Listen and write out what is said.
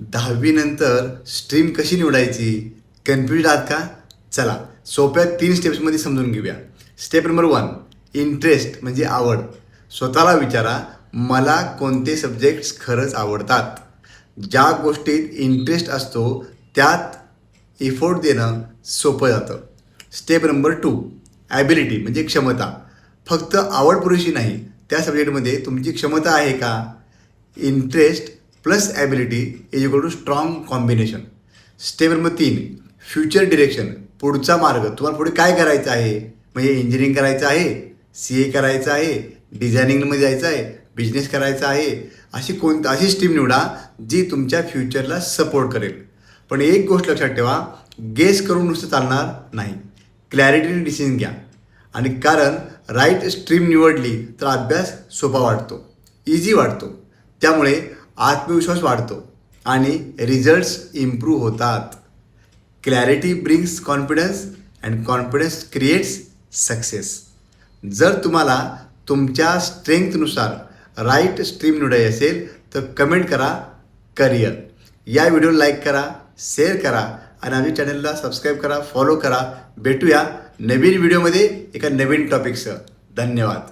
10वी नंतर स्ट्रीम कशी निवडायची? कन्फ्युज आहात का? चला सोप्या 3 स्टेप्समध्ये समजून घेऊया. स्टेप नंबर 1, इंटरेस्ट म्हणजे आवड. स्वतःला विचारा, मला कोणते सब्जेक्ट्स खरंच आवडतात? ज्या गोष्टीत इंटरेस्ट असतो त्यात इफोर्ट देणं सोपं जातं. स्टेप नंबर 2, ॲबिलिटी म्हणजे क्षमता. फक्त आवड पुरेशी नाही, त्या सब्जेक्टमध्ये तुमची क्षमता आहे का? Interest plus ability is equal to strong combination. Step number 3, future direction. पुढचा मार्ग, तुम्हाला पुढे काय करायचं आहे? म्हणजे इंजिनिअरिंग करायचं आहे, CA करायचं आहे, डिझायनिंगमध्ये जायचं आहे, बिझनेस करायचा आहे. अशी स्ट्रीम निवडा जी तुमच्या फ्युचरला सपोर्ट करेल. पण एक गोष्ट लक्षात ठेवा, गेस करून नुसतं चालणार नाही. क्लॅरिटीने डिसिजन घ्या. आणि कारण राईट स्ट्रीम निवडली तर अभ्यास सोपा वाटतो, इझी वाटतो. त्यामुळे आत्मविश्वास वाढतो आणि रिझल्ट्स इम्प्रूव्ह होतात. Clarity brings confidence and confidence creates success. जर तुम्हाला तुमच्या स्ट्रेंथनुसार राईट स्ट्रीम निवडायची असेल तर कमेंट करा करिअर. या व्हिडिओला लाईक करा, शेअर करा आणि आमच्या चॅनलला सबस्क्राईब करा, फॉलो करा. भेटूया नवीन व्हिडिओमध्ये एका नवीन टॉपिकसह. धन्यवाद.